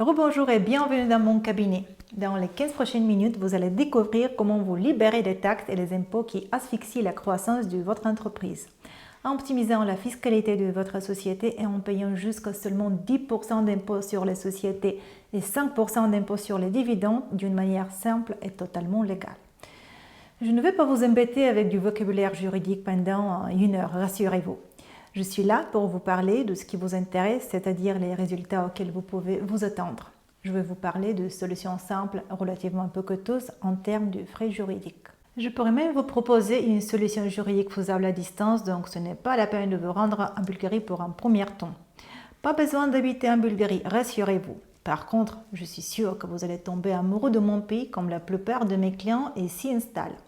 Rebonjour et bienvenue dans mon cabinet. Dans les 15 prochaines minutes, vous allez découvrir comment vous libérer des taxes et les impôts qui asphyxient la croissance de votre entreprise. En optimisant la fiscalité de votre société et en payant jusqu'à seulement 10% d'impôts sur les sociétés et 5% d'impôts sur les dividendes d'une manière simple et totalement légale. Je ne vais pas vous embêter avec du vocabulaire juridique pendant 1 heure, rassurez-vous. Je suis là pour vous parler de ce qui vous intéresse, c'est-à-dire les résultats auxquels vous pouvez vous attendre. Je vais vous parler de solutions simples, relativement peu coûteuses en termes de frais juridiques. Je pourrais même vous proposer une solution juridique faisable à distance, donc ce n'est pas la peine de vous rendre en Bulgarie pour un premier temps. Pas besoin d'habiter en Bulgarie, rassurez-vous. Par contre, je suis sûre que vous allez tomber amoureux de mon pays comme la plupart de mes clients et s'y installent.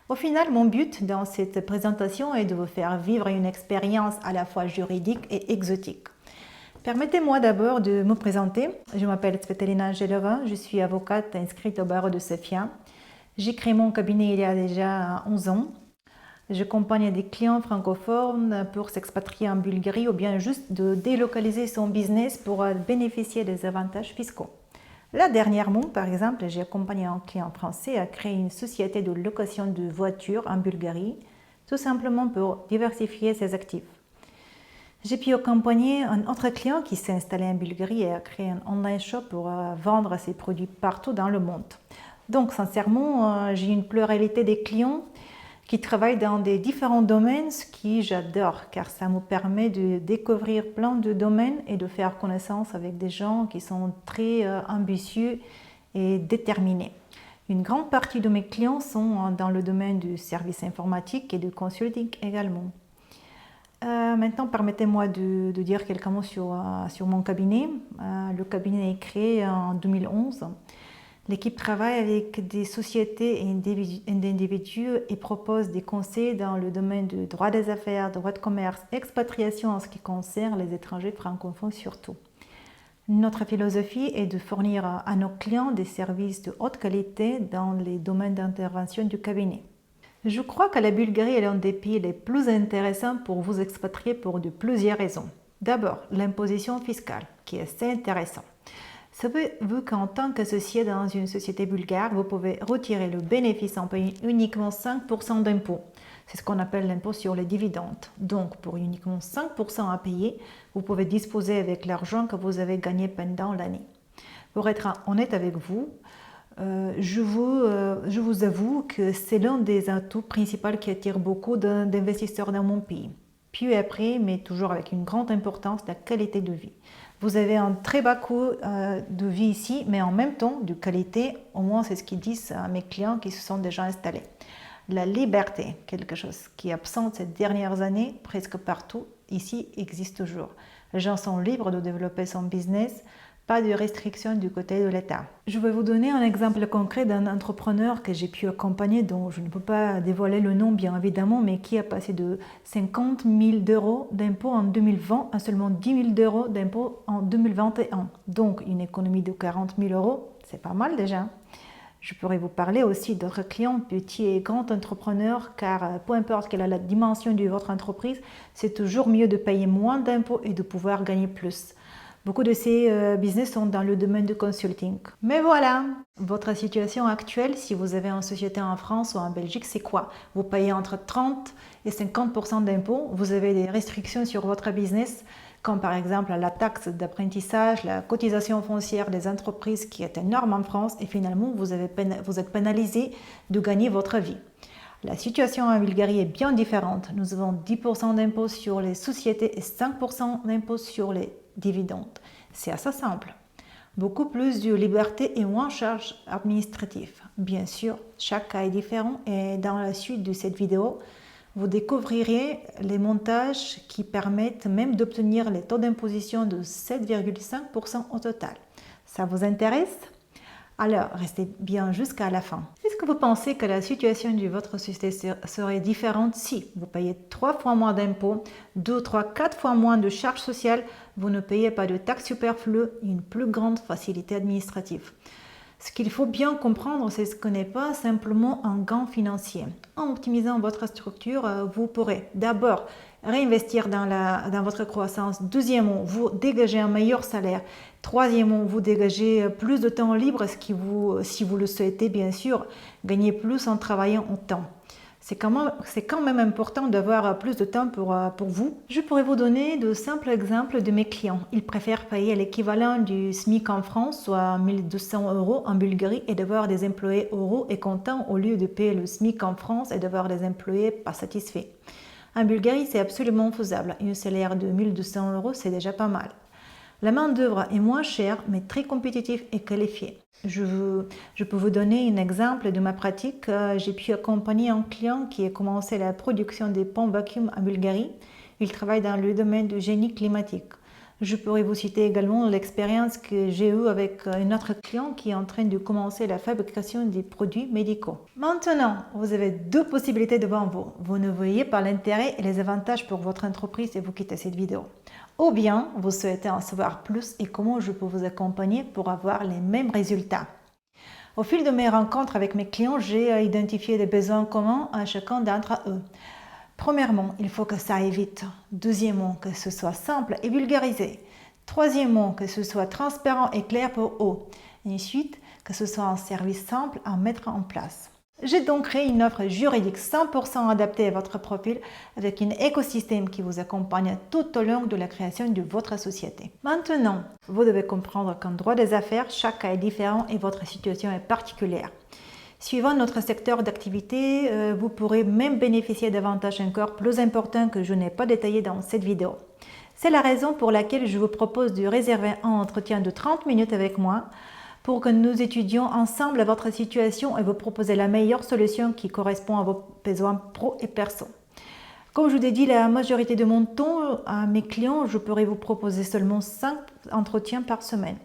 Au final, mon but dans cette présentation est de vous faire vivre une expérience à la fois juridique et exotique. Permettez-moi d'abord de me présenter. Je m'appelle Svetlana Angelova, je suis avocate inscrite au barreau de Sofia. J'ai créé mon cabinet il y a déjà 11 ans. J'accompagne des clients francophones pour s'expatrier en Bulgarie ou bien juste de délocaliser son business pour bénéficier des avantages fiscaux. Là, dernièrement, par exemple, j'ai accompagné un client français à créer une société de location de voitures en Bulgarie, tout simplement pour diversifier ses actifs. J'ai pu accompagner un autre client qui s'est installé en Bulgarie et a créé un online shop pour vendre ses produits partout dans le monde. Donc, sincèrement, j'ai une pluralité des clients qui travaillent dans des différents domaines, ce qui j'adore, car ça me permet de découvrir plein de domaines et de faire connaissance avec des gens qui sont très ambitieux et déterminés. Une grande partie de mes clients sont dans le domaine du service informatique et du consulting également. Maintenant, permettez-moi de dire quelques mots sur mon cabinet. Le cabinet est créé en 2011. L'équipe travaille avec des sociétés et d'individus et propose des conseils dans le domaine du droit des affaires, droit de commerce, expatriation en ce qui concerne les étrangers francophones surtout. Notre philosophie est de fournir à nos clients des services de haute qualité dans les domaines d'intervention du cabinet. Je crois que la Bulgarie est l'un des pays les plus intéressants pour vous expatrier pour de plusieurs raisons. D'abord, l'imposition fiscale, qui est assez intéressante. Savez-vous qu'en tant qu'associé dans une société bulgare, vous pouvez retirer le bénéfice en payant uniquement 5% d'impôt. C'est ce qu'on appelle l'impôt sur les dividendes. Donc, pour uniquement 5% à payer, vous pouvez disposer avec l'argent que vous avez gagné pendant l'année. Pour être honnête avec vous, je vous avoue que c'est l'un des atouts principaux qui attire beaucoup d'investisseurs dans mon pays. Puis après, mais toujours avec une grande importance, la qualité de vie. Vous avez un très bas coût de vie ici, mais en même temps, de qualité, au moins c'est ce qu'ils disent à mes clients qui se sont déjà installés. La liberté, quelque chose qui est absent ces dernières années, presque partout, ici existe toujours. Les gens sont libres de développer son business, pas de restrictions du côté de l'État. Je vais vous donner un exemple concret d'un entrepreneur que j'ai pu accompagner, dont je ne peux pas dévoiler le nom bien évidemment, mais qui a passé de 50 000 € d'impôts en 2020 à seulement 10 000 € d'impôts en 2021. Donc une économie de 40 000 €, c'est pas mal déjà. Je pourrais vous parler aussi d'autres clients, petits et grands entrepreneurs, car peu importe quelle est la dimension de votre entreprise, c'est toujours mieux de payer moins d'impôts et de pouvoir gagner plus. Beaucoup de ces business sont dans le domaine du consulting. Mais voilà, votre situation actuelle, si vous avez une société en France ou en Belgique, c'est quoi? Vous payez entre 30 et 50% d'impôts, vous avez des restrictions sur votre business, comme par exemple la taxe d'apprentissage, la cotisation foncière des entreprises qui est énorme en France, et finalement vous êtes pénalisé de gagner votre vie. La situation en Bulgarie est bien différente. Nous avons 10% d'impôts sur les sociétés et 5% d'impôts sur les dividendes. C'est assez simple. Beaucoup plus de liberté et moins de charges administratives. Bien sûr, chaque cas est différent et dans la suite de cette vidéo, vous découvrirez les montages qui permettent même d'obtenir les taux d'imposition de 7,5% au total. Ça vous intéresse? Alors, restez bien jusqu'à la fin. Est-ce que vous pensez que la situation de votre société serait différente si vous payez 3 fois moins d'impôts, 2, 3, 4 fois moins de charges sociales, vous ne payez pas de taxes superflues et une plus grande facilité administrative? Ce qu'il faut bien comprendre, c'est ce n'est pas simplement un gain financier. En optimisant votre structure, vous pourrez d'abord réinvestir dans votre croissance. Deuxièmement, vous dégagez un meilleur salaire. Troisièmement, vous dégagez plus de temps libre, ce qui si vous le souhaitez, bien sûr, gagner plus en travaillant en temps. C'est quand même important d'avoir plus de temps pour vous. Je pourrais vous donner de simples exemples de mes clients. Ils préfèrent payer l'équivalent du SMIC en France, soit 1200 € en Bulgarie, et d'avoir des employés heureux et contents au lieu de payer le SMIC en France et d'avoir des employés pas satisfaits. En Bulgarie, c'est absolument faisable. Un salaire de 1200 €, c'est déjà pas mal. La main-d'œuvre est moins chère, mais très compétitive et qualifiée. Je peux vous donner un exemple de ma pratique. J'ai pu accompagner un client qui a commencé la production des pompes vacuum en Bulgarie. Il travaille dans le domaine du génie climatique. Je pourrais vous citer également l'expérience que j'ai eue avec un autre client qui est en train de commencer la fabrication des produits médicaux. Maintenant, vous avez deux possibilités devant vous. Vous ne voyez pas l'intérêt et les avantages pour votre entreprise et vous quittez cette vidéo. Ou bien, vous souhaitez en savoir plus et comment je peux vous accompagner pour avoir les mêmes résultats. Au fil de mes rencontres avec mes clients, j'ai identifié des besoins communs à chacun d'entre eux. Premièrement, il faut que ça aille vite. Deuxièmement, que ce soit simple et vulgarisé. Troisièmement, que ce soit transparent et clair pour eux. Et ensuite, que ce soit un service simple à mettre en place. J'ai donc créé une offre juridique 100% adaptée à votre profil avec un écosystème qui vous accompagne tout au long de la création de votre société. Maintenant, vous devez comprendre qu'en droit des affaires, chaque cas est différent et votre situation est particulière. Suivant notre secteur d'activité, vous pourrez même bénéficier d'avantages encore plus importants que je n'ai pas détaillés dans cette vidéo. C'est la raison pour laquelle je vous propose de réserver un entretien de 30 minutes avec moi pour que nous étudions ensemble votre situation et vous proposer la meilleure solution qui correspond à vos besoins pro et perso. Comme je vous ai dit, la majorité de mon temps à mes clients, je pourrais vous proposer seulement 5 entretiens par semaine.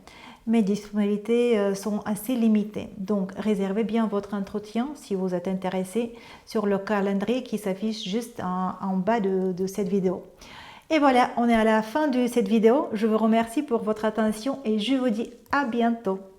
Mes disponibilités sont assez limitées, donc réservez bien votre entretien si vous êtes intéressé sur le calendrier qui s'affiche juste en bas de cette vidéo. Et voilà, on est à la fin de cette vidéo. Je vous remercie pour votre attention et je vous dis à bientôt.